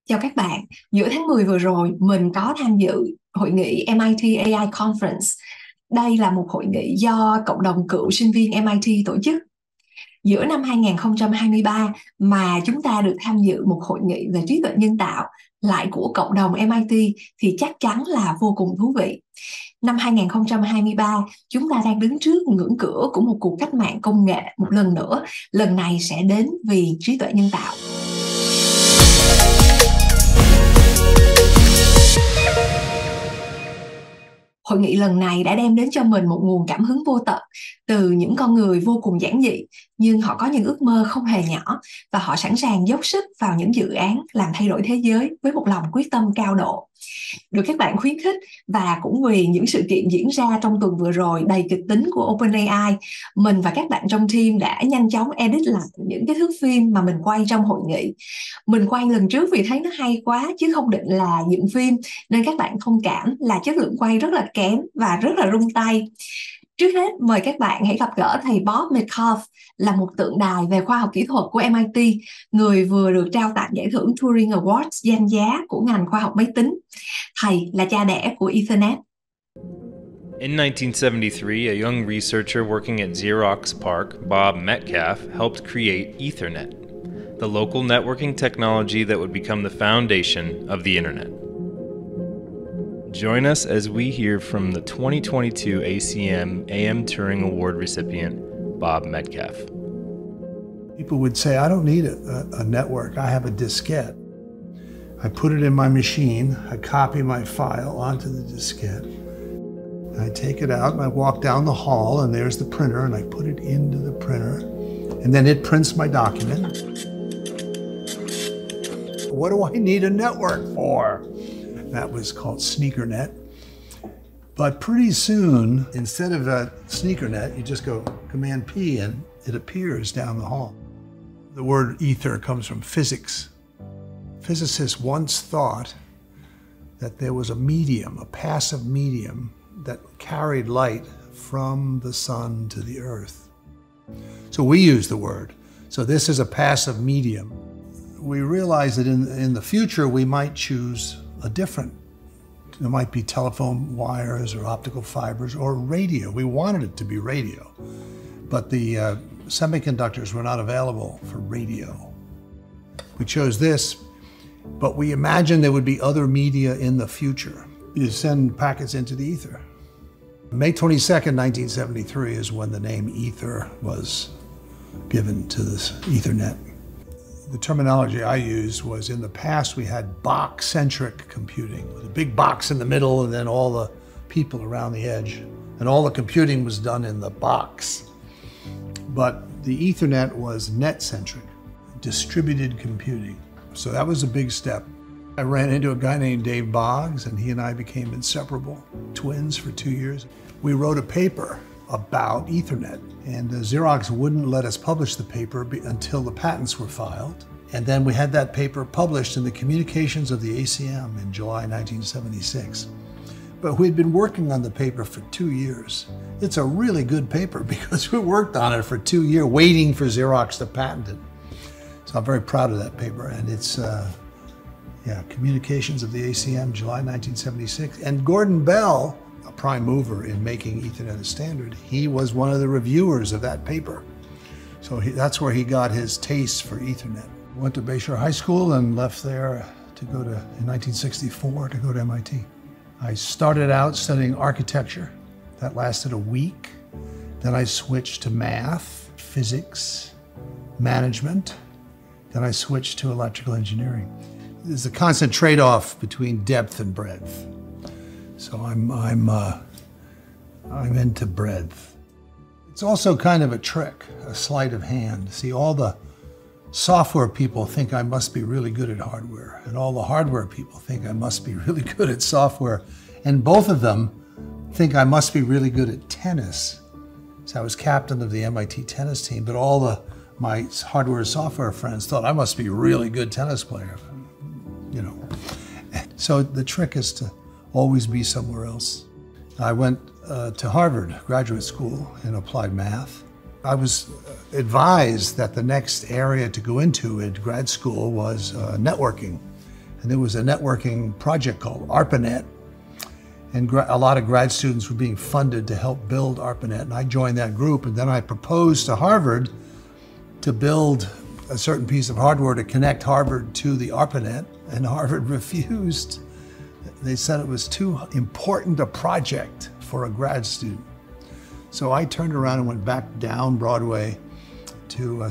Chào các bạn, giữa tháng 10 vừa rồi mình có tham dự hội nghị MIT AI Conference. Đây là một hội nghị do cộng đồng cựu sinh viên MIT tổ chức. Giữa năm 2023 mà chúng ta được tham dự một hội nghị về trí tuệ nhân tạo lại của cộng đồng MIT thì chắc chắn là vô cùng thú vị. Năm 2023, chúng ta đang đứng trước ngưỡng cửa của một cuộc cách mạng công nghệ một lần nữa. Lần này sẽ đến vì trí tuệ nhân tạo. Hội nghị lần này đã đem đến cho mình một nguồn cảm hứng vô tận từ những con người vô cùng giản dị, nhưng họ có những ước mơ không hề nhỏ và họ sẵn sàng dốc sức vào những dự án làm thay đổi thế giới với một lòng quyết tâm cao độ. Được các bạn khuyến khích và cũng vì những sự kiện diễn ra trong tuần vừa rồi đầy kịch tính của OpenAI, mình và các bạn trong team đã nhanh chóng edit lại những cái thước phim mà mình quay trong hội nghị. Mình quay lần trước vì thấy nó hay quá chứ không định là dựng phim, nên các bạn thông cảm là chất lượng quay rất là kém và rất là rung tay. Trước hết, mời các bạn hãy gặp gỡ thầy Bob Metcalfe, là một tượng đài về khoa học kỹ thuật của MIT, người vừa được trao tặng giải thưởng Turing Awards danh giá của ngành khoa học máy tính. Thầy là cha đẻ của Ethernet. In 1973, a young researcher working at Xerox PARC, Bob Metcalfe, helped create Ethernet, the local networking technology that would become the foundation of the Internet. Join us as we hear from the 2022 ACM AM Turing Award recipient, Bob Metcalfe. People would say, I don't need a network, I have a diskette. I put it in my machine, I copy my file onto the diskette, I take it out and I walk down the hall and there's the printer and I put it into the printer and then it prints my document. What do I need a network for? That was called SneakerNet. But pretty soon, instead of a SneakerNet, you just go Command P and it appears down the hall. The word ether comes from physics. Physicists once thought that there was a medium, a passive medium, that carried light from the sun to the earth. So we use the word. So this is a passive medium. We realize that in the future, we might choose a different. There might be telephone wires or optical fibers or radio. We wanted it to be radio, but the semiconductors were not available for radio. We chose this, but we imagined there would be other media in the future. You send packets into the ether. May 22nd, 1973 is when the name ether was given to this Ethernet. The terminology I used was, in the past we had box-centric computing, with a big box in the middle and then all the people around the edge. And all the computing was done in the box. But the Ethernet was net-centric, distributed computing. So that was a big step. I ran into a guy named Dave Boggs and he and I became inseparable, twins for 2 years. We wrote a paper about Ethernet, and Xerox wouldn't let us publish the paper until the patents were filed. And then we had that paper published in the Communications of the ACM in July 1976. But we'd been working on the paper for 2 years. It's a really good paper because we worked on it for 2 years, waiting for Xerox to patent it. So I'm very proud of that paper, and it's Communications of the ACM, July 1976. And Gordon Bell, a prime mover in making Ethernet a standard, he was one of the reviewers of that paper. So that's where he got his taste for Ethernet. Went to Bayshore High School and left there to go to, in 1964, to go to MIT. I started out studying architecture. That lasted a week. Then I switched to math, physics, management. Then I switched to electrical engineering. There's a constant trade-off between depth and breadth. So I'm into breadth. It's also kind of a trick, a sleight of hand. See, all the software people think I must be really good at hardware, and all the hardware people think I must be really good at software, and both of them think I must be really good at tennis. So I was captain of the MIT tennis team, but my hardware and software friends thought I must be a really good tennis player, you know. So the trick is to always be somewhere else. I went to Harvard graduate school in applied math. I was advised that the next area to go into at grad school was networking. And there was a networking project called ARPANET. And a lot of grad students were being funded to help build ARPANET. And I joined that group. And then I proposed to Harvard to build a certain piece of hardware to connect Harvard to the ARPANET. And Harvard refused. They said it was too important a project for a grad student. So I turned around and went back down Broadway to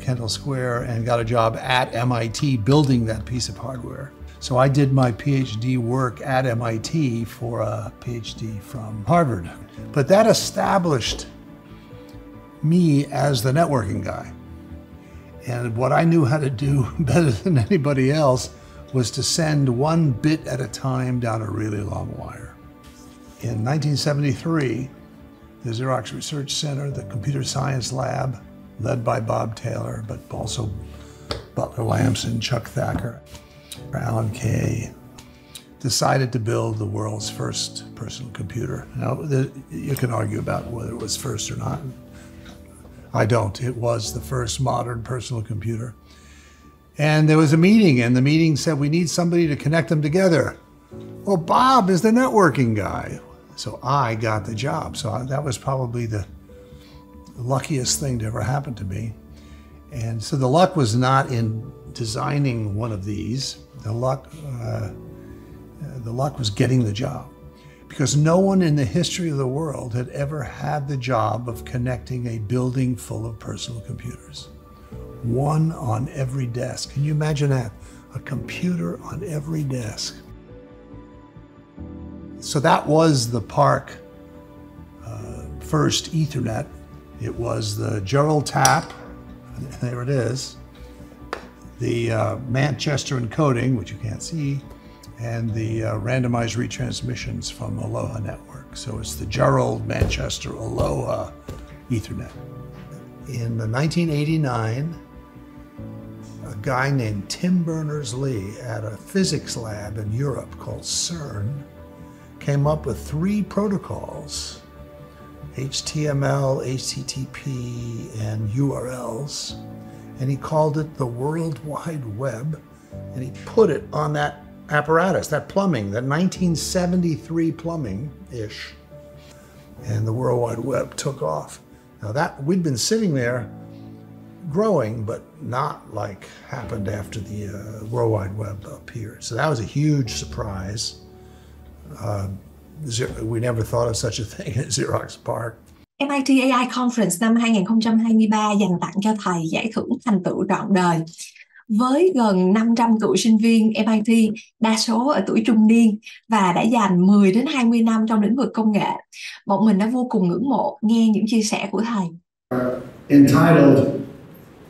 Kendall Square and got a job at MIT building that piece of hardware. So I did my PhD work at MIT for a PhD from Harvard. But that established me as the networking guy. And what I knew how to do better than anybody else was to send 1 bit at a time down a really long wire. In 1973, the Xerox Research Center, the Computer Science Lab, led by Bob Taylor, but also Butler Lamson, Chuck Thacker, Alan Kay, decided to build the world's first personal computer. Now, you can argue about whether it was first or not. I don't. It was the first modern personal computer. And there was a meeting, and the meeting said, we need somebody to connect them together. Well, Bob is the networking guy. So I got the job. So that was probably the luckiest thing to ever happen to me. And so the luck was not in designing one of these. The luck was getting the job. Because no one in the history of the world had ever had the job of connecting a building full of personal computers. One on every desk. Can you imagine that? A computer on every desk. So that was the Park first Ethernet. It was the Gerald Tapp, there it is, the Manchester encoding, which you can't see, and the randomized retransmissions from Aloha Network. So it's the Gerald, Manchester, Aloha Ethernet. In 1989, a guy named Tim Berners-Lee at a physics lab in Europe called CERN came up with 3 protocols, HTML, HTTP, and URLs, and he called it the World Wide Web, and he put it on that apparatus, that plumbing, that 1973 plumbing-ish, and the World Wide Web took off. Now that, we'd been sitting there growing, but not like happened after the World Wide Web appeared. So that was a huge surprise. We never thought of such a thing at Xerox PARC. MIT AI Conference năm 2023 dành tặng cho thầy giải thưởng thành tựu trọn đời. Với gần 500 cựu sinh viên MIT, đa số ở tuổi trung niên và đã dành 10 đến 20 năm trong lĩnh vực công nghệ, bọn mình đã vô cùng ngưỡng mộ nghe những chia sẻ của thầy. Entitled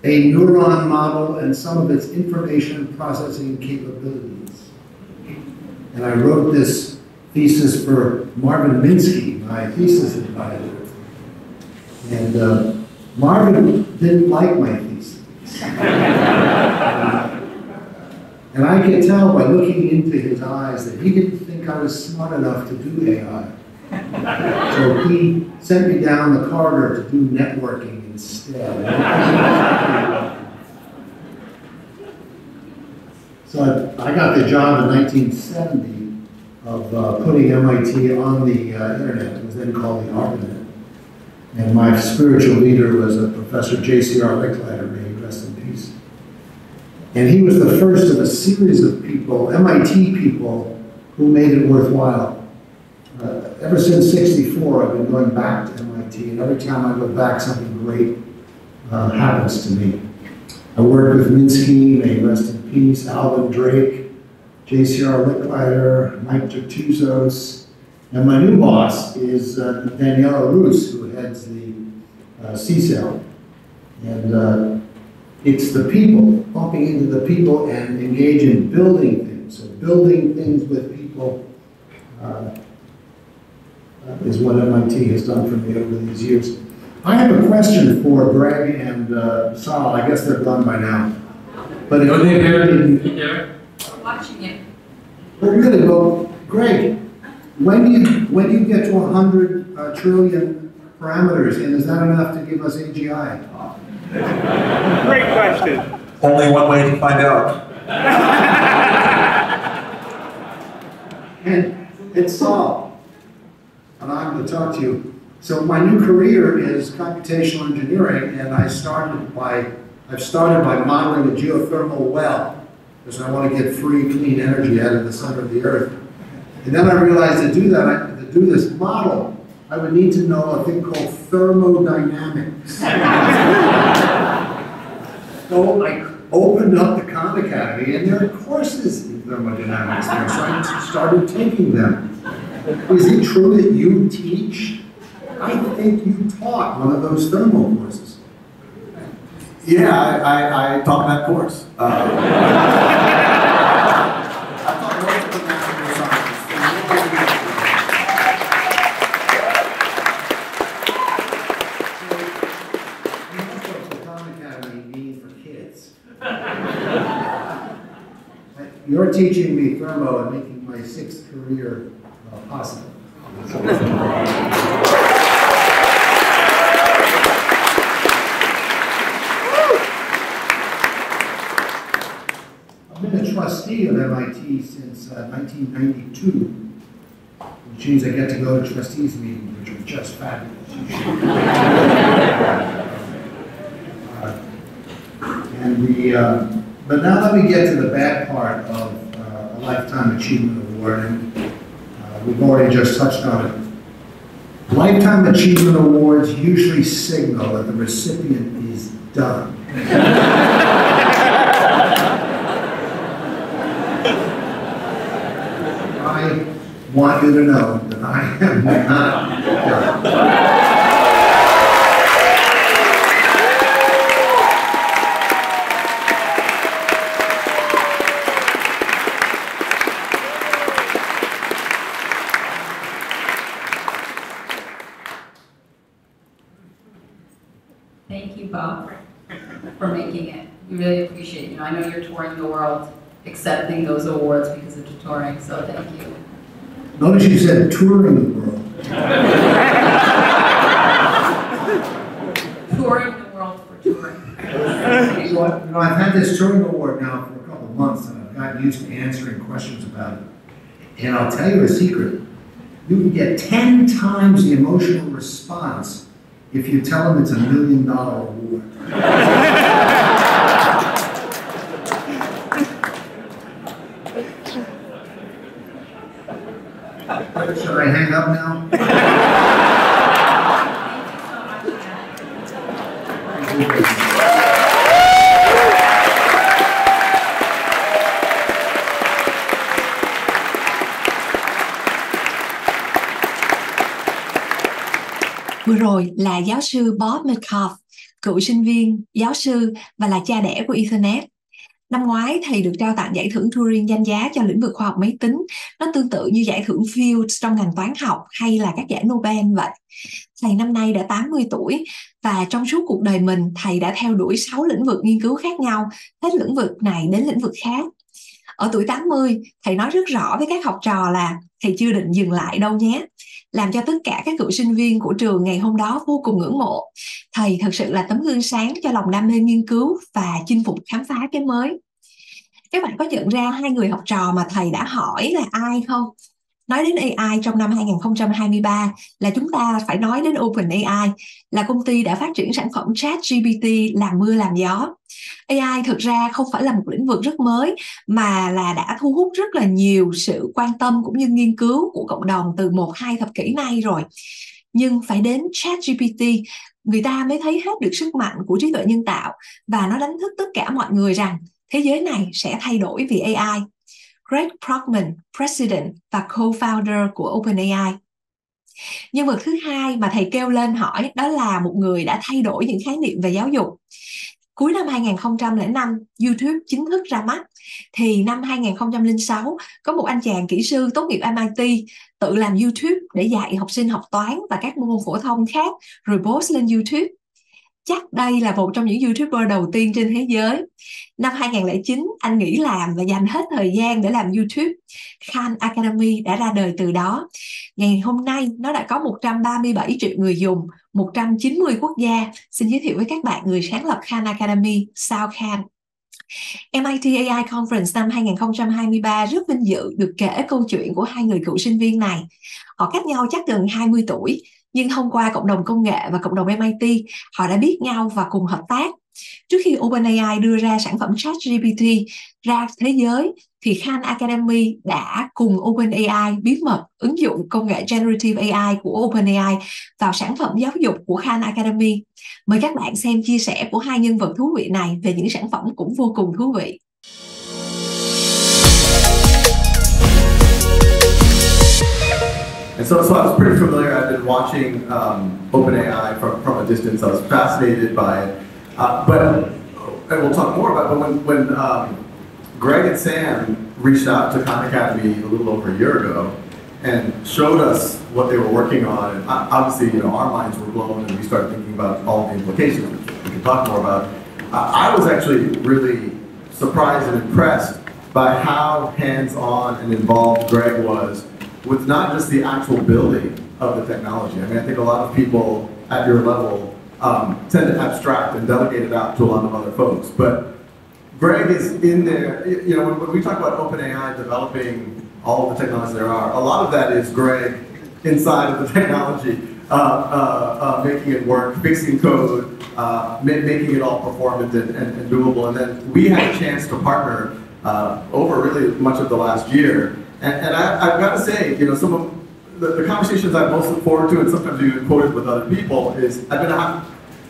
A Neuron Model and Some of Its Information Processing Capabilities. And I wrote this thesis for Marvin Minsky, my thesis advisor. And Marvin didn't like my thesis. And I could tell by looking into his eyes that he didn't think I was smart enough to do AI. So he sent me down the corridor to do networking instead. So I got the job in 1970 of putting MIT on the internet. It was then called the ARPANET. And my spiritual leader was a Professor J.C.R. Licklider, may he rest in peace. And he was the first of a series of people, MIT people, who made it worthwhile. Ever since '64, I've been going back to MIT, and every time I go back, something great happens to me. I worked with Minsky, may he rest in peace, Alvin Drake, J.C.R. Licklider, Mike Tertuzos, and my new boss is Daniela Roos, who heads the CCEL. And it's the people, bumping into the people and engage in building things. So building things with people is what MIT has done for me over these years. I have a question for Greg and Sal. I guess they're gone by now. But are they there? Watching it. But really, well, Greg, when do you get to 100 trillion parameters, and is that enough to give us AGI? Great question. Only one way to find out. And it's Sal, and I'm going to talk to you. So my new career is computational engineering, and I've started by modeling a geothermal well, because I want to get free, clean energy out of the center of the earth. And then I realized to do that, to do this model, I would need to know a thing called thermodynamics. So I opened up the Khan Academy, and there are courses in thermodynamics there, so I started taking them. Is it true that you teach? I think you taught one of those thermal courses. Yeah, I taught that course. I taught most of the natural sciences. What's the Khan Academy mean for kids? You're teaching me thermo and making my sixth career possible. I've been a trustee of MIT since 1992, which means I get to go to trustees meetings, which are just fabulous. But now let me get to the bad part of a Lifetime Achievement Award, and we've already just touched on it. Lifetime Achievement Awards usually signal that the recipient is done. I want you to know that I am not done. Thank you, Bob, for making it. We really appreciate it. I know you're touring the world accepting those awards because of the touring, so thank you. Notice you said touring the world. Touring the world for touring. I've had this touring award now for a couple of months, and I've gotten used to answering questions about it. And I'll tell you a secret. You can get 10 times the emotional response if you tell them it's $1 million award. Should I hang up now? Vừa rồi là giáo sư Bob Metcalfe, cựu sinh viên, giáo sư và là cha đẻ của Ethernet. Năm ngoái, thầy được trao tặng giải thưởng Turing danh giá cho lĩnh vực khoa học máy tính. Nó tương tự như giải thưởng Fields trong ngành toán học hay là các giải Nobel vậy. Thầy năm nay đã 80 tuổi và trong suốt cuộc đời mình, thầy đã theo đuổi 6 lĩnh vực nghiên cứu khác nhau, hết lĩnh vực này đến lĩnh vực khác. Ở tuổi 80, thầy nói rất rõ với các học trò là thầy chưa định dừng lại đâu nhé, làm cho tất cả các cựu sinh viên của trường ngày hôm đó vô cùng ngưỡng mộ. Thầy thật sự là tấm gương sáng cho lòng đam mê nghiên cứu và chinh phục khám phá cái mới. Các bạn có nhận ra hai người học trò mà thầy đã hỏi là ai không? Nói đến AI trong năm 2023 là chúng ta phải nói đến OpenAI, là công ty đã phát triển sản phẩm ChatGPT làm mưa làm gió. AI thực ra không phải là một lĩnh vực rất mới mà là đã thu hút rất là nhiều sự quan tâm cũng như nghiên cứu của cộng đồng từ 1-2 thập kỷ nay rồi. Nhưng phải đến ChatGPT, người ta mới thấy hết được sức mạnh của trí tuệ nhân tạo và nó đánh thức tất cả mọi người rằng thế giới này sẽ thay đổi vì AI. Brockman, President và Co-founder của OpenAI. Nhân vật thứ hai mà thầy kêu lên hỏi đó là một người đã thay đổi những khái niệm về giáo dục. Cuối năm 2005, YouTube chính thức ra mắt. Thì năm 2006, có một anh chàng kỹ sư tốt nghiệp MIT tự làm YouTube để dạy học sinh học toán và các môn phổ thông khác, rồi post lên YouTube. Chắc đây là một trong những YouTuber đầu tiên trên thế giới. Năm 2009, anh nghỉ làm và dành hết thời gian để làm YouTube. Khan Academy đã ra đời từ đó. Ngày hôm nay, nó đã có 137 triệu người dùng, 190 quốc gia. Xin giới thiệu với các bạn người sáng lập Khan Academy, Sal Khan. MIT AI Conference năm 2023 rất vinh dự được kể câu chuyện của hai người cựu sinh viên này. Họ cách nhau chắc gần 20 tuổi, nhưng thông qua cộng đồng công nghệ và cộng đồng MIT, họ đã biết nhau và cùng hợp tác. Trước khi OpenAI đưa ra sản phẩm ChatGPT ra thế giới, thì Khan Academy đã cùng OpenAI bí mật ứng dụng công nghệ Generative AI của OpenAI vào sản phẩm giáo dục của Khan Academy. Mời các bạn xem chia sẻ của hai nhân vật thú vị này về những sản phẩm cũng vô cùng thú vị. And so I was pretty familiar. I've been watching OpenAI from a distance. I was fascinated by it. And we'll talk more about it, but when Greg and Sam reached out to Khan Academy a little over a year ago and showed us what they were working on, and obviously, you know, our minds were blown and we started thinking about all the implications, which we can talk more about. I was actually really surprised and impressed by how hands-on and involved Greg was with not just the actual building of the technology. I mean, I think a lot of people at your level tend to abstract and delegate it out to a lot of other folks. But Greg is in there, you know, when we talk about OpenAI developing all of the technologies there are, a lot of that is Greg inside of the technology, making it work, fixing code, making it all performant and doable. And then we had a chance to partner over really much of the last year. And I've got to say, you know, some of the conversations I most look forward to, and sometimes even quoted with other people, is I've been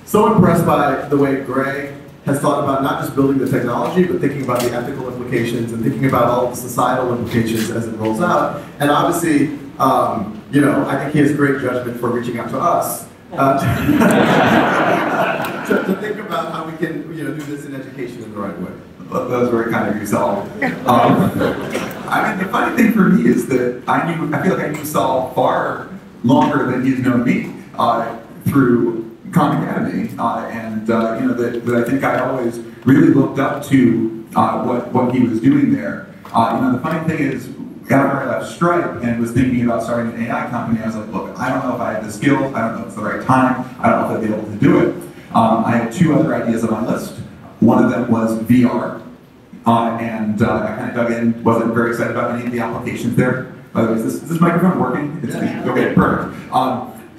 so impressed by the way Greg has thought about not just building the technology, but thinking about the ethical implications and thinking about all the societal implications as it rolls out. And obviously, you know, I think he has great judgment for reaching out to us to think about how we can, you know, do this in education in the right way. That was very kind of you, Sal. I mean, the funny thing for me is that I feel like I knew Sal far longer than he's known me through Khan Academy, and you know, that I think I always really looked up to what he was doing there. You know, the funny thing is, after I left Stripe and was thinking about starting an AI company, I was like, look, I don't know if I have the skills, I don't know if it's the right time, I don't know if I'd be able to do it. I had two other ideas on my list. One of them was VR, and I kind of dug in, wasn't very excited about any of the applications there. By the way, is this microphone working? It's okay, perfect.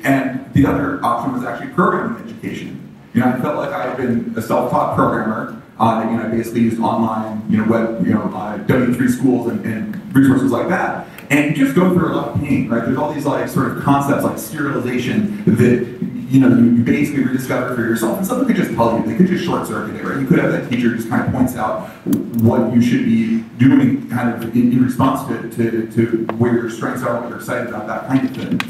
And the other option was actually programming education. You know, I felt like I had been a self-taught programmer. You know, I basically used online, you know, web, you know, W3 schools and resources like that. And you just go through a lot of pain, right? There's all these like sort of concepts like serialization that, you know, you basically rediscover for yourself. And someone could just tell you, they could just short circuit it, right? You could have that teacher just kind of points out what you should be doing kind of in response to where your strengths are, what you're excited about, that kind of thing.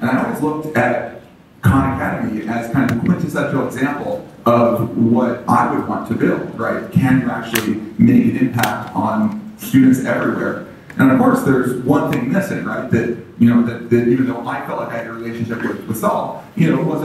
And I always looked at Khan Academy as kind of a quintessential example of what I would want to build, right? Can you actually make an impact on students everywhere? And of course, there's one thing missing, right? That, you know, that even though I felt like I had a relationship with Sal, you know, it was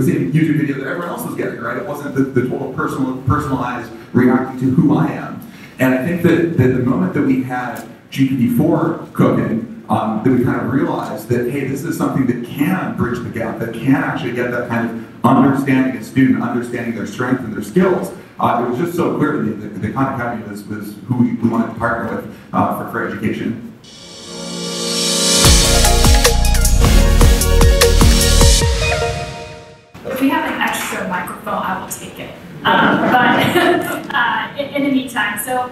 the same YouTube video that everyone else was getting, right? It wasn't the total personalized reacting to who I am. And I think that the moment that we had GPT-4 cooking, that we kind of realized that, hey, this is something that can bridge the gap, that can actually get that kind of understanding a student, understanding their strength and their skills. It was just so clear to me that the Khan Academy was who we wanted to partner with for education. If we have an extra microphone, I will take it. But in the meantime, so,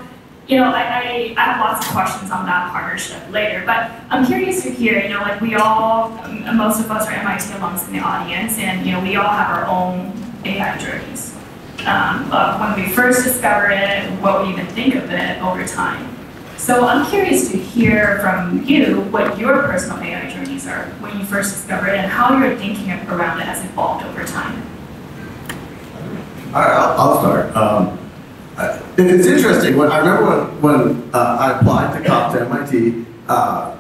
you know, I have lots of questions on that partnership later, but I'm curious to hear, you know, like we all, most of us are MIT alums in the audience, and, you know, we all have our own AI journeys. When we first discovered it, what we even think of it over time. So I'm curious to hear from you what your personal AI journeys are when you first discovered it and how your thinking around it has evolved over time. All right, I'll start. It's interesting. I remember when I applied to COP to MIT,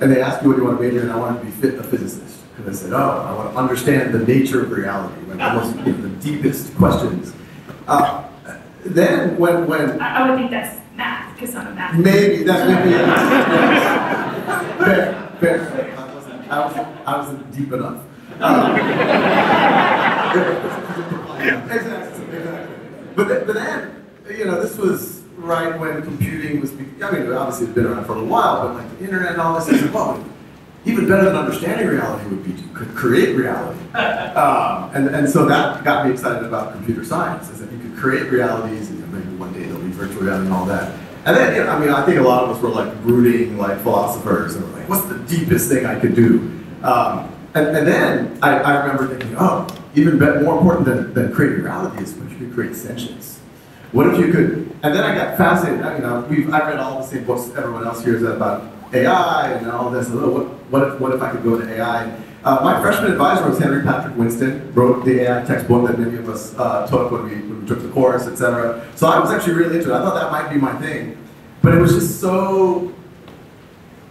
and they asked me what you want to major in, and I wanted to be a physicist. Because I said, oh, I want to understand the nature of reality, like almost the deepest questions. Then when I would think that's math, because I'm a math. Maybe that's maybe it. Fair. I wasn't deep enough. Exactly. But then, this was right when computing was, obviously it's been around for a little while, but like the internet and all this, is well, even better than understanding reality would be to create reality. And so that got me excited about computer science, is that you could create realities, and maybe one day there'll be virtual reality and all that. And then, I think a lot of us were like brooding like philosophers, and we're like, what's the deepest thing I could do? And then I remember thinking, even more important than creating reality is what if you could create sentience? What if you could, and then I got fascinated, I read all the same books everyone else hears about AI and all this, what if I could go to AI? My freshman advisor was Henry Patrick Winston, wrote the AI textbook that many of us took when we took the course, etc. So I was actually really into it. I thought that might be my thing. But it was just so,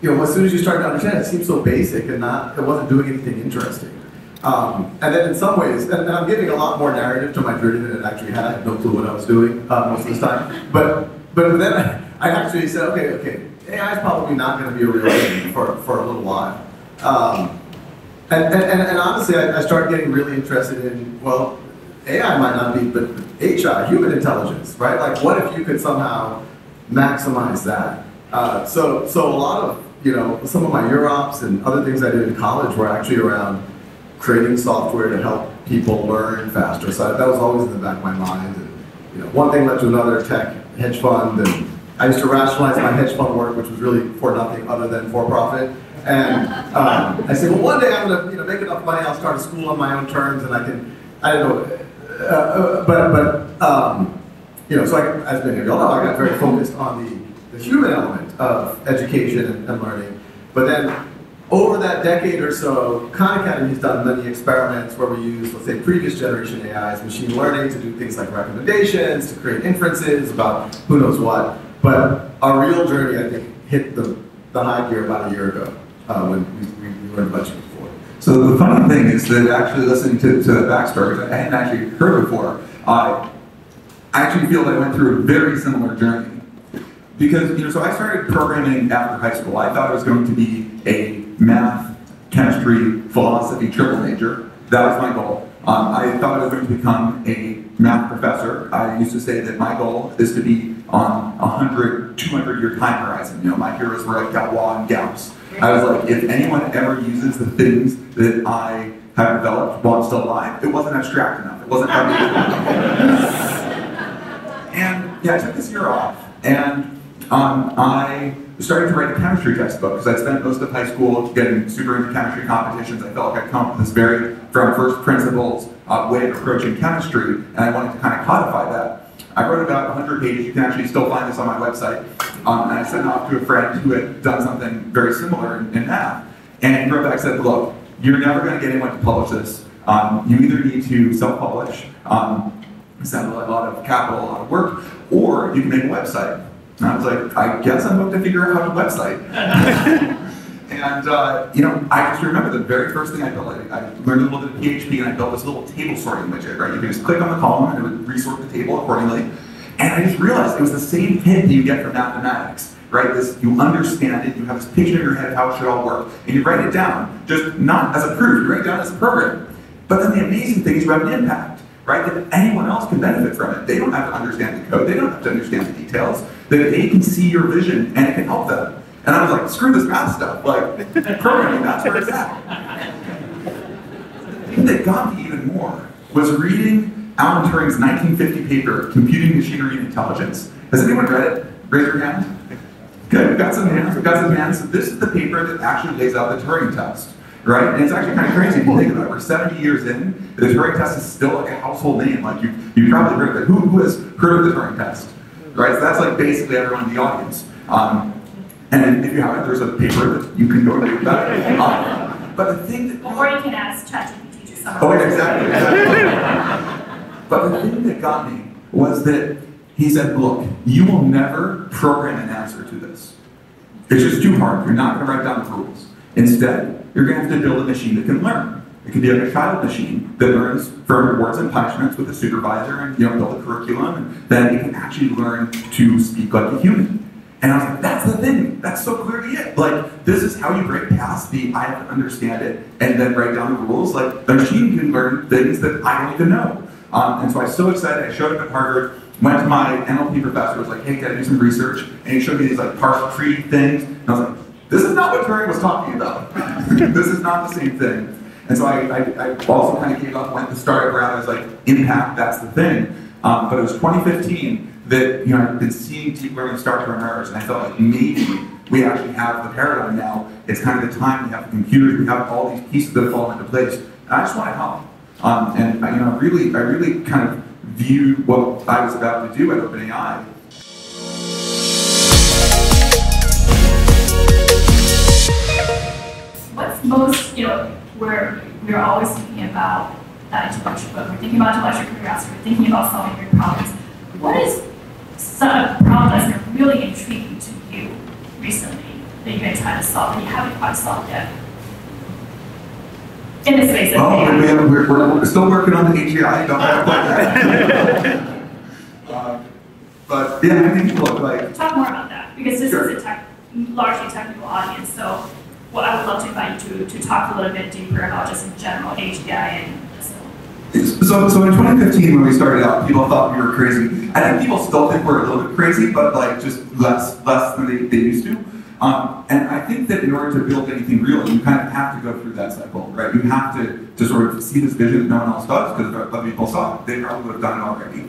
as soon as you started to understand it, it seemed so basic and it wasn't doing anything interesting. And then in some ways, and I'm giving a lot more narrative to my journey than it actually had. I had no clue what I was doing most of this time. But then I actually said, okay, AI is probably not going to be a real thing for a little while. And honestly, I started getting really interested in, well, AI might not be, but HI, human intelligence, right? Like, what if you could somehow maximize that? So a lot of, some of my UROps and other things I did in college were actually around creating software to help people learn faster. So that was always in the back of my mind. And, one thing led to another, tech, hedge fund, and I used to rationalize my hedge fund work, which was really for nothing other than for profit. And I said, well, one day I'm going to make enough money, I'll start a school on my own terms, and I don't know, so as many of y'all know, I got very focused on the human element of education and learning. But then over that decade or so, Khan Academy has done many experiments where we use, let's say, previous generation AIs, machine learning, to do things like recommendations, to create inferences about who knows what. But our real journey, I think, hit the high gear about a year ago when we learned much before. So the funny thing is that actually listening to the backstory, which I hadn't actually heard before, I actually feel that I went through a very similar journey. Because, so I started programming after high school. I thought I was going to be a math, chemistry, philosophy triple major. That was my goal. I thought I was going to become a math professor. I used to say that my goal is to be on 100, 200-year time horizon. My heroes were like Galois and Gauss. I was like, if anyone ever uses the things that I have developed while I'm still alive, it wasn't abstract enough. It wasn't heavy enough. And I took this year off, and I started to write a chemistry textbook because I spent most of high school getting super into chemistry competitions. I felt like I'd come up with this very, from first principles, way of approaching chemistry, and I wanted to kind of codify that. I wrote about 100 pages. You can actually still find this on my website. And I sent it off to a friend who had done something very similar in math. And he wrote back and said, look, you're never going to get anyone to publish this. You either need to self-publish, sounded like a lot of capital, a lot of work, or you can make a website. And I was like, I guess I'm going to figure out how to website. And, I just remember the very first thing I built. I learned a little bit of PHP, and I built this little table sorting widget, right? You can just click on the column, and it would resort the table accordingly. And I just realized it was the same hit that you get from mathematics, right? You understand it, you have this picture in your head of how it should all work, and you write it down, just not as a proof, you write it down as a program. But then the amazing thing is you have an impact, right? That anyone else can benefit from it. They don't have to understand the code, they don't have to understand the details, that they can see your vision and it can help them. And I was like, screw this math stuff, like, programming, that's where it's at. The thing that got me even more was reading Alan Turing's 1950 paper, Computing Machinery and Intelligence. Has anyone read it? Raise your hand. Good, we've got some hands, So this is the paper that actually lays out the Turing test, right? And it's actually kind of crazy if you think about it. We're 70 years in, the Turing test is still like a household name. Like, you've probably heard of it. Who has heard of the Turing test? Right, so that's like basically everyone in the audience. And if you haven't, there's a paper that you can go read about it. But the thing that... Or you can ask ChatGPT to summarize. Oh, exactly. But the thing that got me was that he said, look, you will never program an answer to this. It's just too hard. You're not going to write down the rules. Instead, you're going to have to build a machine that can learn. It can be like a child machine that learns from rewards and punishments with a supervisor and build a curriculum, and then it can actually learn to speak like a human. And I was like, that's the thing. That's so clearly it. Like, this is how you break past the I have to understand it and then write down the rules. Like, the machine can learn things that I don't even know. And so I was so excited. I showed up at Harvard, went to my NLP professor, was like, hey, gotta do some research, and he showed me these like partial tree things, and I was like, this is not what Turing was talking about. This is not the same thing. And so I also kind of gave up, went the startup route. I was like, impact, that's the thing. But it was 2015 that I've been seeing deep learning start to emerge, and I felt like maybe we actually have the paradigm now. It's kind of the time, we have the computers, we have all these pieces that fall into place. And I just want to help. And I really kind of viewed what I was about to do at OpenAI. What's most, we're always thinking about that intellectual, but we're thinking about intellectual curiosity, we're thinking about solving your problems. What is some problem that's been really intriguing to you recently that you've been trying to solve that you haven't quite solved yet? In the space of AI. We're still working on the AGI, don't have that. But yeah, I think look like... Talk more about that, because this is a largely technical audience, so I would love to invite you to talk a little bit deeper about just in general AGI and So in 2015 when we started out, people thought we were crazy. I think people still think we're a little bit crazy, but like just less than they used to. And I think that in order to build anything real, you kind of have to go through that cycle, right? You have to sort of see this vision that no one else does, because if other people saw it, they probably would have done it already.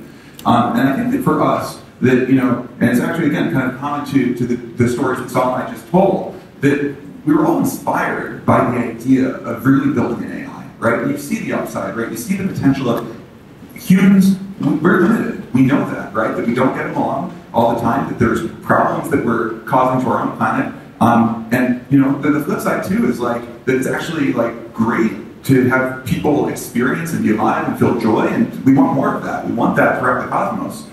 And I think that for us, that, and it's actually, again, kind of common to the stories that Sal and I just told, that we were all inspired by the idea of really building an AI, right? You see the upside, right? You see the potential of humans. We're limited. We know that, right? That we don't get along all the time, that there's problems that we're causing to our own planet. And the flip side too is like that it's actually like great to have people experience and be alive and feel joy, and we want more of that. We want that throughout the cosmos.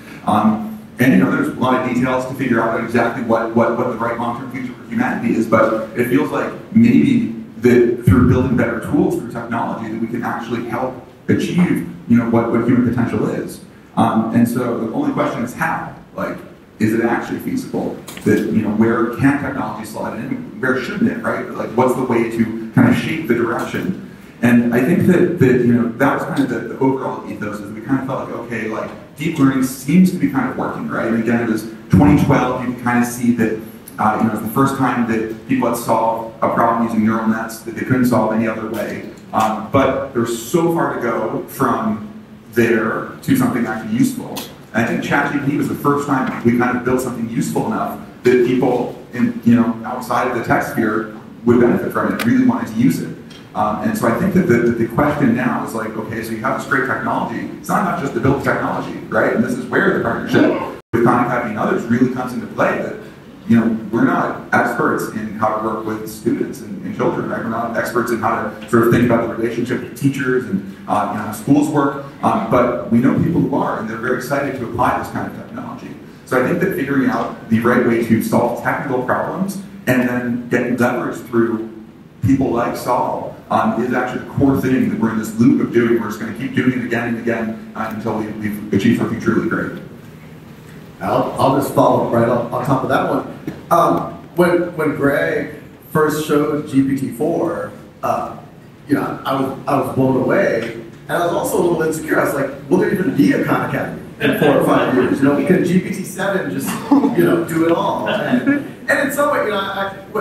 And there's a lot of details to figure out exactly what the right long-term future for humanity is, but it feels like maybe that through building better tools, through technology, that we can actually help achieve what human potential is. And so the only question is how. Like, is it actually feasible? That where can technology slide in? Where shouldn't it? Right? Like, what's the way to kind of shape the direction? And I think that that was kind of the overall ethos. Is we kind of felt like, okay, like deep learning seems to be kind of working, right? And again, it was 2012. You can kind of see that it was the first time that people had solved a problem using neural nets that they couldn't solve any other way. But there's so far to go from there to something actually useful. And I think ChatGPT was the first time we kind of built something useful enough that people outside of the tech sphere would benefit from it, really wanted to use it. And so I think that the question now is like, okay, so you have this great technology. It's not enough just to build technology, right? And this is where the partnership with Khan Academy and others really comes into play. That we're not experts in how to work with students and children, right? We're not experts in how to sort of think about the relationship with teachers and how schools work. But we know people who are, and they're very excited to apply this kind of technology. So I think that figuring out the right way to solve technical problems and then getting leverage through people like Sal is actually the core thing that we're in this loop of doing. We're just going to keep doing it again and again until we've achieved something truly great. I'll just follow right on top of that one. When Greg first showed GPT-4, I was blown away, and I was also a little insecure. I was like, will there even be a Khan Academy in 4 or 5 years? Can GPT-7 just do it all? And in some way,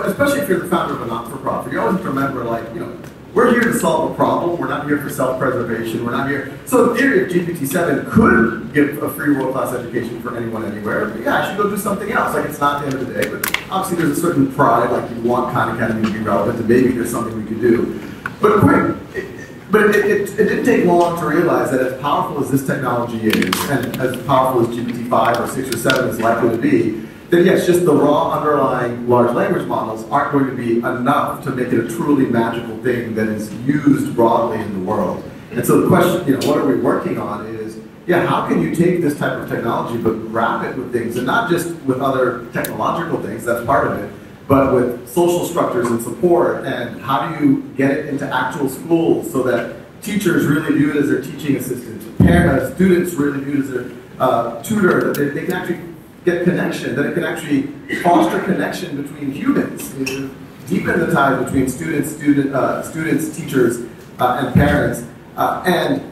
especially if you're the founder of a not-for-profit, you always have to remember, we're here to solve a problem. We're not here for self-preservation. We're not here. So in theory, if GPT-7 could give a free world-class education for anyone anywhere, yeah, I should go do something else. Like, it's not the end of the day, but obviously there's a certain pride, like you want Khan Academy to be relevant, and maybe there's something we could do. But it didn't take long to realize that as powerful as this technology is, and as powerful as GPT-5 or 6 or 7 is likely to be, then yes, just the raw underlying large language models aren't going to be enough to make it a truly magical thing that is used broadly in the world. And so the question, what are we working on is, how can you take this type of technology but wrap it with things, and not just with other technological things, that's part of it, but with social structures and support, and how do you get it into actual schools so that teachers really view it as their teaching assistant, students really view it as their tutor, that they can actually get connection, that it can actually foster connection between humans, deepen the ties between students, teachers, and parents, and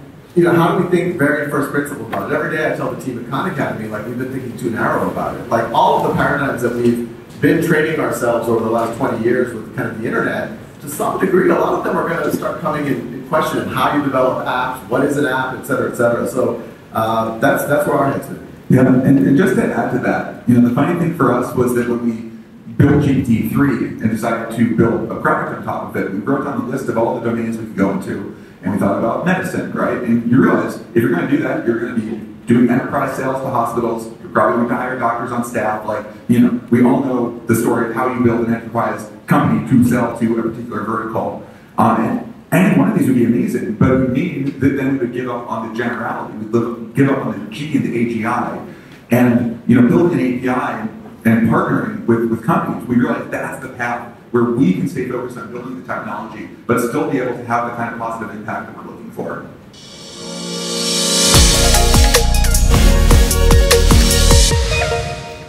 how do we think very first principle about it? Every day I tell the team at Khan Academy, like, we've been thinking too narrow about it. Like, all of the paradigms that we've been training ourselves over the last 20 years with kind of the internet, to some degree, a lot of them are going to start coming in question how you develop apps, what is an app, et cetera, et cetera. So that's where our head's been. Yeah, and just to add to that, the funny thing for us was that when we built GPT-3 and decided to build a product on top of it, we wrote down the list of all the domains we could go into, and we thought about medicine, right? And you realize, if you're going to do that, you're going to be doing enterprise sales to hospitals, you're probably going to hire doctors on staff, like, we all know the story of how you build an enterprise company to sell to a particular vertical. And any one of these would be amazing, but it would mean that then we would give up on the generality, we'd give up on the G and the AGI, and building an API and partnering with companies. We realize that's the path where we can stay focused on building the technology, but still be able to have the kind of positive impact that we're looking for.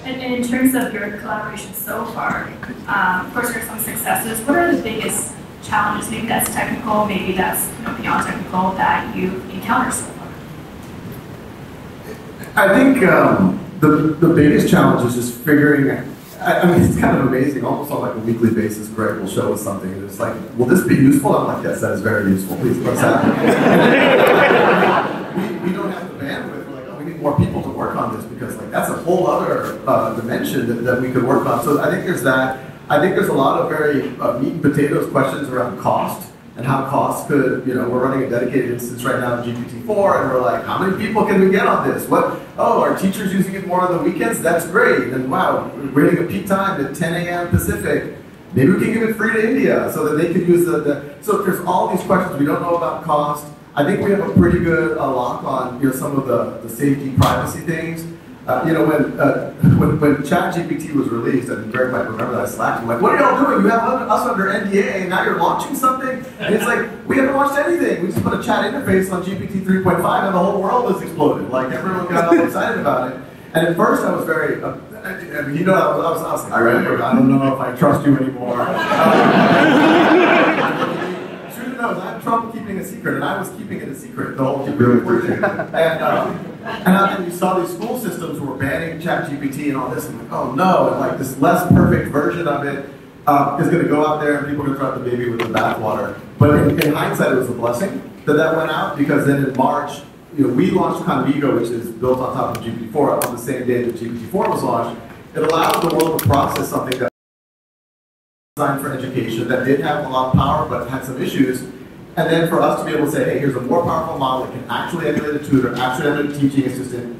And in terms of your collaboration so far, of course there are some successes. What are the biggest challenges? Maybe that's technical, maybe that's beyond technical, that you've encountered so far? I think the biggest challenge is just figuring. I mean, it's kind of amazing. Almost on like a weekly basis, Greg will show us something, and it's like, "Will this be useful?" I'm like, "Yes, that is very useful. Please, let's have it." we don't have the bandwidth. We're like, "Oh, we need more people to work on this," because like that's a whole other dimension that we could work on. So I think there's that. I think there's a lot of very meat and potatoes questions around cost and how costs could, we're running a dedicated instance right now in GPT-4, and we're like, how many people can we get on this? Are teachers using it more on the weekends? That's great. And wow, we're hitting a peak time at 10 a.m. Pacific. Maybe we can give it free to India so that they could use so there's all these questions we don't know about cost. I think we have a pretty good lock on, some of the safety, privacy things. When ChatGPT was released, and Greg might remember that I slacked him, like, what are y'all doing? You have us under NDA, and now you're launching something? And it's like, we haven't launched anything. We just put a chat interface on GPT 3.5, and the whole world has exploded. Like, everyone got all excited about it. And at first, I was very, I was like, I don't know if I trust you anymore. Truth knows, I have trouble keeping a secret, and I was keeping it a secret the whole time. And then you saw these school systems who were banning ChatGPT and all this, and like, oh no, and like this less perfect version of it is going to go out there, and people are going to throw out the baby with the bathwater. But in hindsight, it was a blessing that went out, because then in March, we launched Convigo, which is built on top of GPT-4 on the same day that GPT-4 was launched. It allowed the world to process something that was designed for education, that did have a lot of power, but had some issues. And then for us to be able to say, hey, here's a more powerful model that can actually emulate a tutor, actually emulate a teaching assistant.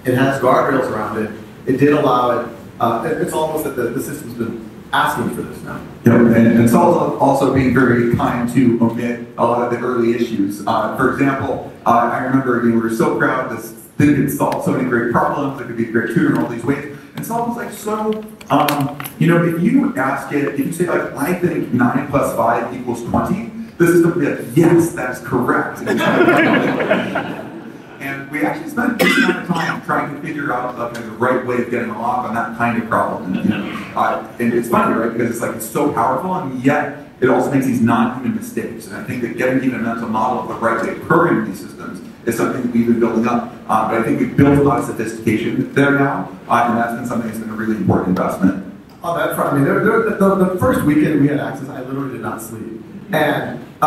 It has guardrails around it. It did allow it. It's almost that the system's been asking for this now. Yeah, and Sal's also being very kind to omit a lot of the early issues. For example, I remember we were so proud this thing could solve so many great problems. It could be a great tutor in all these ways. And Sal was like, if you ask it, if you say like, I think 9 plus 5 equals 20, the system will be like, yes, that is correct. And we actually spent a good amount of time trying to figure out the right way of getting along on that kind of problem. And it's funny, right? Because it's like it's so powerful, and yet it also makes these non-human mistakes. And I think that getting even a mental model of the right way of programming these systems is something that we've been building up. But I think we've built a lot of sophistication there now, and that's been something that's been a really important investment. On that front, I mean, the first weekend we had access, I literally did not sleep. And I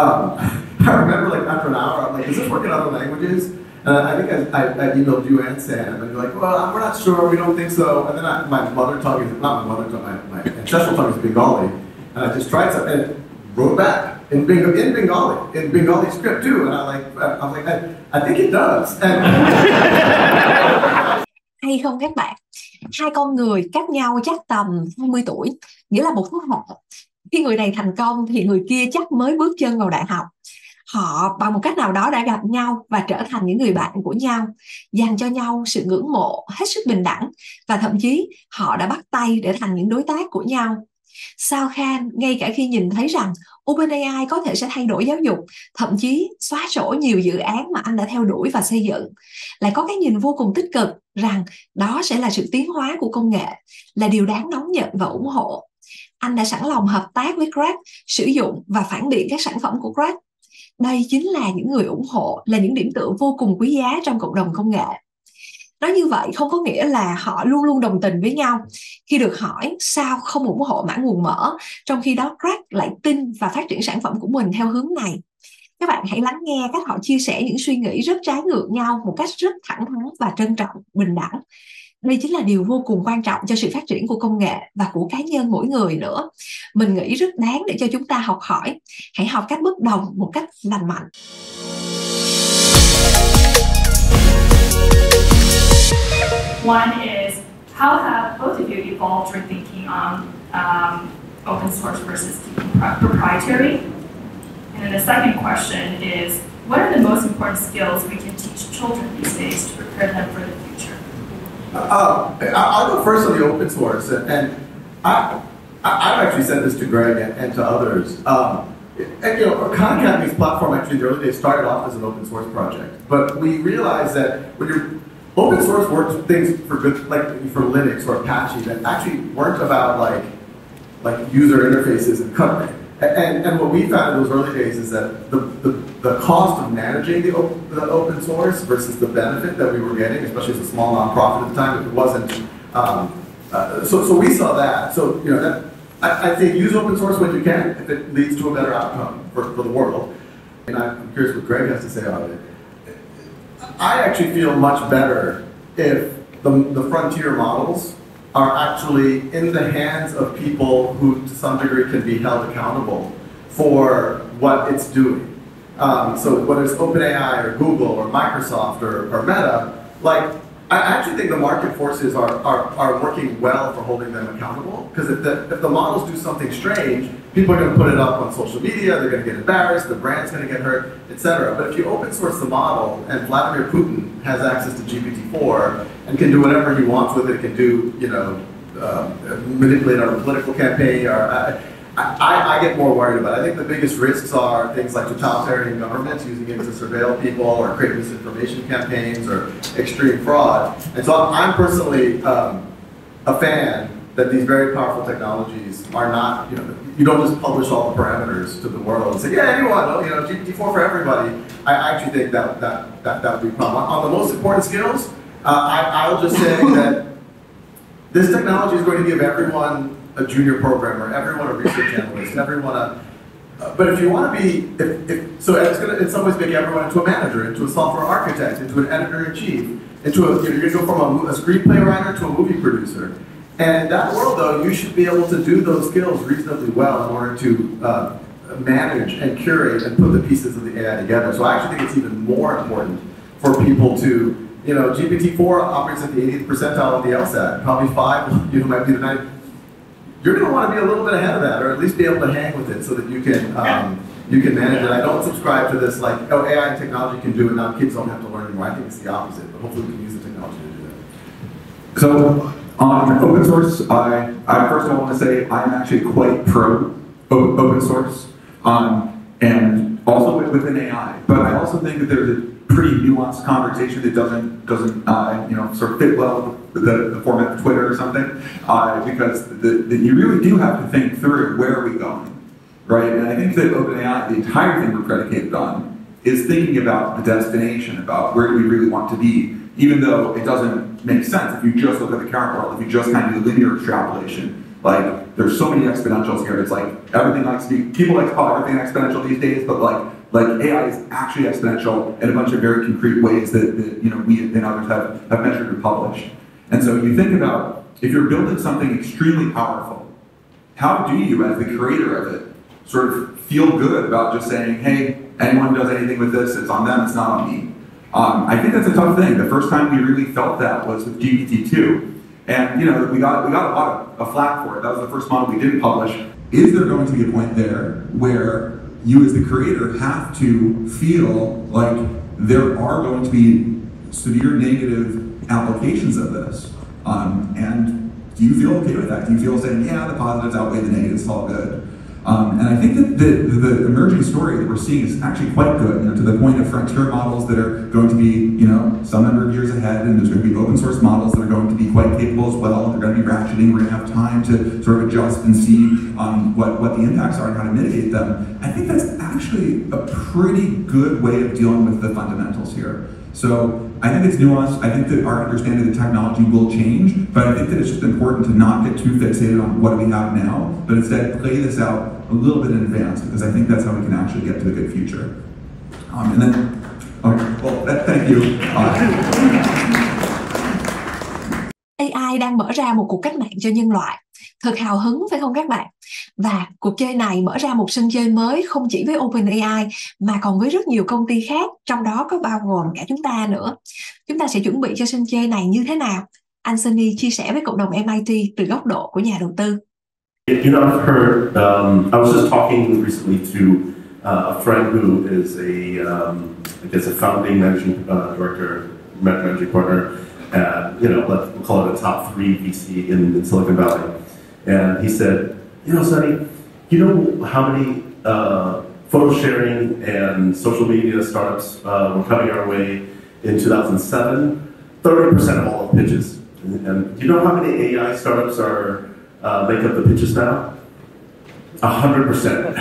remember, like, after an hour, I'm like, does this work in other languages? And I think I emailed you and Sam, and you're like, well, we're not sure, we don't think so. And then my mother tongue is, not my mother tongue, my ancestral tongue is Bengali. And I just tried something, and it wrote back in Bengali script too. And I was like, I think it does. Hay không các bạn? Hai con người cách nhau chắc tầm 20 tuổi, nghĩa là một thế hệ. Khi người này thành công thì người kia chắc mới bước chân vào đại học. Họ bằng một cách nào đó đã gặp nhau và trở thành những người bạn của nhau, dành cho nhau sự ngưỡng mộ hết sức bình đẳng, và thậm chí họ đã bắt tay để thành những đối tác của nhau. Sal Khan, ngay cả khi nhìn thấy rằng OpenAI có thể sẽ thay đổi giáo dục, thậm chí xóa sổ nhiều dự án mà anh đã theo đuổi và xây dựng, lại có cái nhìn vô cùng tích cực rằng đó sẽ là sự tiến hóa của công nghệ, là điều đáng đón nhận và ủng hộ. Anh đã sẵn lòng hợp tác với Greg, sử dụng và phản biện các sản phẩm của Greg. Đây chính là những người ủng hộ, là những điểm tựa vô cùng quý giá trong cộng đồng công nghệ. Nói như vậy không có nghĩa là họ luôn luôn đồng tình với nhau. Khi được hỏi sao không ủng hộ mã nguồn mở, trong khi đó Greg lại tin và phát triển sản phẩm của mình theo hướng này. Các bạn hãy lắng nghe cách họ chia sẻ những suy nghĩ rất trái ngược nhau một cách rất thẳng thắn và trân trọng, bình đẳng. Đây chính là điều vô cùng quan trọng cho sự phát triển của công nghệ và của cá nhân mỗi người nữa. Mình nghĩ rất đáng để cho chúng ta học hỏi. Hãy học cách bất đồng một cách lành mạnh. One is, how have both of you evolved your thinking on open source versus proprietary? And then the second question is, what are the most important skills we can teach children these days to prepare them for the future? I'll go first on the open source, and I've actually said this to Greg and to others. And, you know, Khan Academy's platform actually in the early days started off as an open source project, but we realized that when you're open source works things for good, like for Linux or Apache, that actually weren't about like user interfaces and code. And what we found in those early days is that the cost of managing the open source versus the benefit that we were getting, especially as a small nonprofit at the time, it wasn't. So we saw that. So you know, that, I think use open source when you can if it leads to a better outcome for the world. And I'm curious what Greg has to say about it. I actually feel much better if the frontier models are actually in the hands of people who, to some degree, can be held accountable for what it's doing. So whether it's OpenAI or Google or Microsoft or Meta, like, I actually think the market forces are working well for holding them accountable, because if the models do something strange, people are going to put it up on social media, they're going to get embarrassed, the brand's going to get hurt, etc. But if you open source the model, and Vladimir Putin has access to GPT-4 and can do whatever he wants with it, can do, you know, manipulate our political campaign, or I get more worried about it. I think the biggest risks are things like totalitarian governments using it to surveil people or create misinformation campaigns or extreme fraud. And so I'm personally a fan that these very powerful technologies are not, you know, you don't just publish all the parameters to the world and say, yeah, anyone, you know, GPT-4 for everybody. I actually think that would be a problem. On the most important skills, I'll just say that this technology is going to give everyone a junior programmer, everyone a research analyst, everyone a. But if you want to be, so it's going to in some ways make everyone into a manager, into a software architect, into an editor-in-chief, into a, you're going to go from a screenplay writer to a movie producer. And in that world, though, you should be able to do those skills reasonably well in order to manage and curate and put the pieces of the AI together. So I actually think it's even more important for people to, you know, GPT-4 operates at the 80th percentile of the LSAT. Probably 5, you know, might be the 90th. You're going to want to be a little bit ahead of that, or at least be able to hang with it so that you can manage it. I don't subscribe to this like, oh, AI and technology can do it, now kids don't have to learn anymore. I think it's the opposite, but hopefully we can use the technology to do that. So on open source, I first of all want to say I'm actually quite pro open source, and also within AI. But I also think that there's a pretty nuanced conversation that doesn't you know, sort of fit well with the format of Twitter or something, because you really do have to think through where are we going, right? And I think that OpenAI, the entire thing we're predicated on, is thinking about the destination, about where do we really want to be, even though it doesn't make sense if you just look at the current world, if you just kind of do linear extrapolation. Like, there's so many exponentials here. It's like everything likes to be, people like to call everything exponential these days, but like AI is actually exponential in a bunch of very concrete ways that you know, we and others have measured and published. And so you think about, if you're building something extremely powerful, how do you, as the creator of it, sort of feel good about just saying, hey, anyone who does anything with this, it's on them, it's not on me. I think that's a tough thing. The first time we really felt that was with GPT-2. And you know, we got a lot of flack for it. That was the first model we didn't publish. Is there going to be a point there where you as the creator have to feel like there are going to be severe negative applications of this? And do you feel okay with that? Do you feel saying, yeah, the positives outweigh the negatives, it's all good? And I think that the emerging story that we're seeing is actually quite good, to the point of frontier models that are going to be, some number of years ahead, and there's going to be open source models that are going to be quite capable as well. They're going to be ratcheting. We're going to have time to sort of adjust and see what the impacts are and how to mitigate them. I think that's actually a pretty good way of dealing with the fundamentals here. So I think it's nuanced. I think that our understanding of the technology will change, but I think that it's just important to not get too fixated on what we have now, but instead play this out a little bit in advance, because I think that's how we can actually get to a good future. And then, thank you. AI đang mở ra một cuộc cách mạng cho nhân loại. Thật hào hứng phải không các bạn? Và cuộc chơi này mở ra một sân chơi mới không chỉ với OpenAI mà còn với rất nhiều công ty khác, trong đó có bao gồm cả chúng ta nữa. Chúng ta sẽ chuẩn bị cho sân chơi này như thế nào? Anh Sunny chia sẻ với cộng đồng MIT từ góc độ của nhà đầu tư. I've heard, I was just talking recently to a friend who is I guess a founding managing director, managing partner at, let's call it a top 3 VC in Silicon Valley. And he said, Sonny, how many photo sharing and social media startups were coming our way in 2007? 30% of all the pitches. And do you know how many AI startups make up the pitches now? 100%.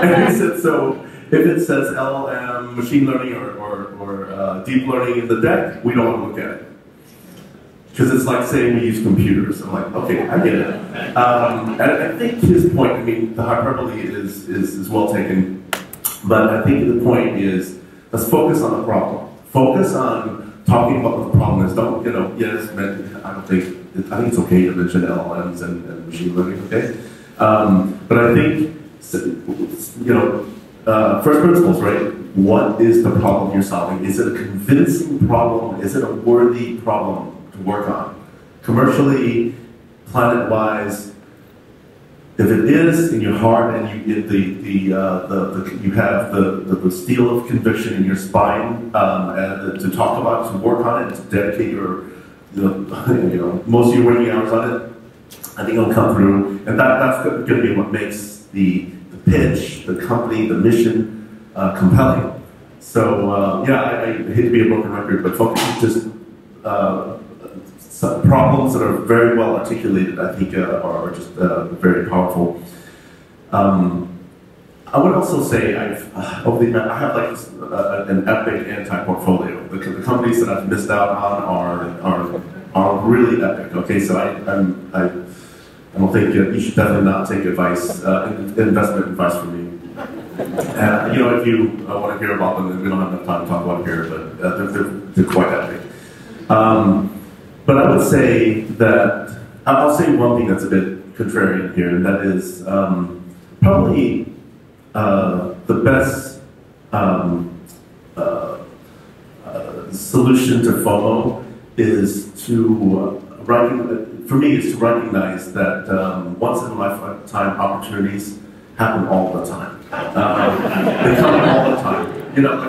And he said, so if it says LLM, machine learning, or deep learning in the deck, we don't want to look at it. Because it's like saying we use computers. I'm like, okay, I get it. And I think his point, the hyperbole is well taken, but I think the point is, let's focus on the problem. Focus on talking about what the problem is. Don't, yes, I think it's okay to mention LLMs and machine learning, okay? But I think, first principles, right? What is the problem you're solving? Is it a convincing problem? Is it a worthy problem to work on? Commercially, planet-wise, if it is in your heart and you get you have the steel of conviction in your spine to talk about it, to work on it, to dedicate your most of your working hours on it, I think it'll come through, and that's going to be what makes the pitch, the company, the mission compelling. So I hate to be a broken record, but focus just some problems that are very well articulated, I think, are just very powerful. I would also say I have like an epic anti-portfolio. The companies that I've missed out on are really epic. Okay, so I don't think you should definitely not take advice, investment advice from me. If you want to hear about them, we don't have enough time to talk about it here, but they're quite epic. But I would say that, I'll say one thing that's a bit contrarian here, and that is probably the best solution to FOMO is to recognize that once in a lifetime opportunities happen all the time. They come all the time.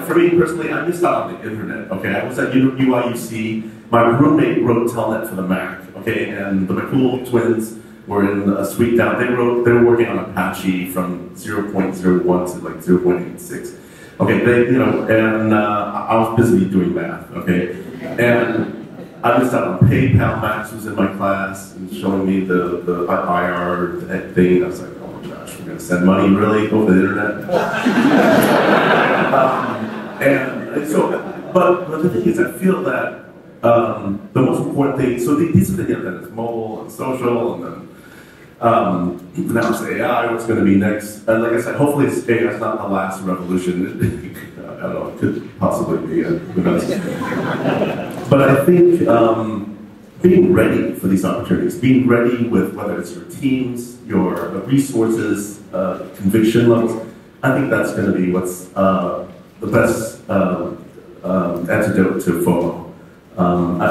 For me personally, I missed out on the internet. Okay, I was at UIUC. My roommate wrote Telnet for the Mac. Okay, and the McCool twins were in a suite down. They were working on Apache from 0.01 to like 0.86. Okay, and I was busy doing math. Okay, and I missed out on PayPal. Max was in my class and showing me the IR thing. I was like, oh my gosh, we're going to send money really over the internet? And so, but the thing is, I feel that the most important thing, so these are the internet, it's mobile and social, and then now it's AI, what's going to be next? And like I said, hopefully AI is not the last revolution. I don't know, it could possibly be, who knows? But I think being ready for these opportunities, being ready with whether it's your teams, your resources, conviction levels, I think that's going to be what's the best antidote to FOMO. I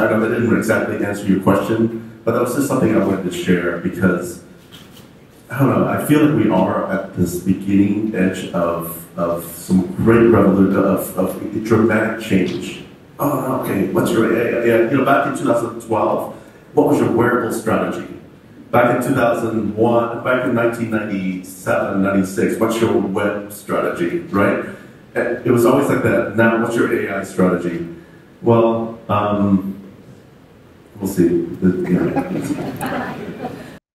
don't know, that didn't exactly answer your question, but that was just something I wanted to share because, I don't know, I feel like we are at this beginning edge of some great revolution, of dramatic change. Oh, okay, what's your AI? Back in 2012, what was your wearable strategy? back in 2001, back in 1997, 96, what's your web strategy, right? It was always like that. Now, what's your AI strategy? Well, we'll see.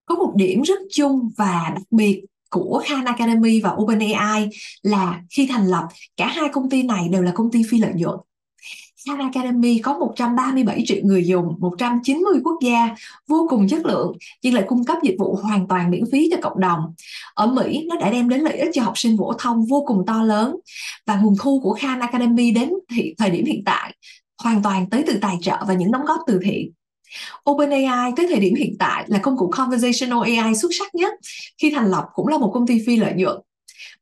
Có một điểm rất chung và đặc biệt của Khan Academy và OpenAI là khi thành lập, cả hai công ty này đều là công ty phi lợi nhuận. Khan Academy có 137 triệu người dùng, 190 quốc gia, vô cùng chất lượng, nhưng lại cung cấp dịch vụ hoàn toàn miễn phí cho cộng đồng. Ở Mỹ, nó đã đem đến lợi ích cho học sinh phổ thông vô cùng to lớn, và nguồn thu của Khan Academy đến thời điểm hiện tại hoàn toàn tới từ tài trợ và những đóng góp từ thiện. OpenAI tới thời điểm hiện tại là công cụ conversational AI xuất sắc nhất. Khi thành lập cũng là một công ty phi lợi nhuận.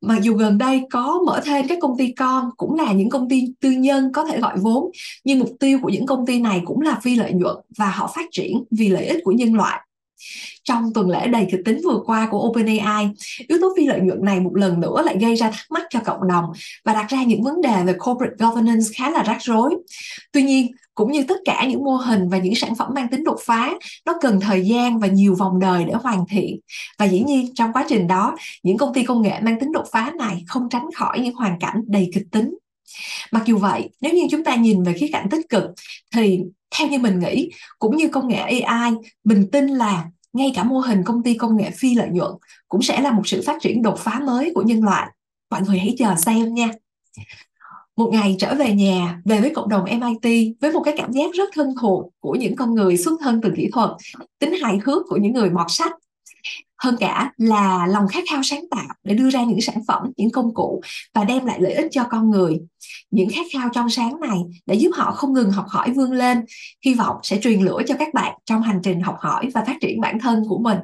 Mặc dù gần đây có mở thêm các công ty con, cũng là những công ty tư nhân có thể gọi vốn, nhưng mục tiêu của những công ty này cũng là phi lợi nhuận và họ phát triển vì lợi ích của nhân loại. Trong tuần lễ đầy kịch tính vừa qua của OpenAI, yếu tố phi lợi nhuận này một lần nữa lại gây ra thắc mắc cho cộng đồng và đặt ra những vấn đề về corporate governance khá là rắc rối. Tuy nhiên, cũng như tất cả những mô hình và những sản phẩm mang tính đột phá, nó cần thời gian và nhiều vòng đời để hoàn thiện. Và dĩ nhiên, trong quá trình đó, những công ty công nghệ mang tính đột phá này không tránh khỏi những hoàn cảnh đầy kịch tính. Mặc dù vậy, nếu như chúng ta nhìn về khía cạnh tích cực, thì theo như mình nghĩ, cũng như công nghệ AI, mình tin là ngay cả mô hình công ty công nghệ phi lợi nhuận cũng sẽ là một sự phát triển đột phá mới của nhân loại. Mọi người hãy chờ xem nha. Một ngày trở về nhà, về với cộng đồng MIT với một cái cảm giác rất thân thuộc của những con người xuất thân từ kỹ thuật, tính hài hước của những người mọt sách. Hơn cả là lòng khát khao sáng tạo để đưa ra những sản phẩm, những công cụ và đem lại lợi ích cho con người. Những khát khao trong sáng này đã giúp họ không ngừng học hỏi vươn lên. Hy vọng sẽ truyền lửa cho các bạn trong hành trình học hỏi và phát triển bản thân của mình.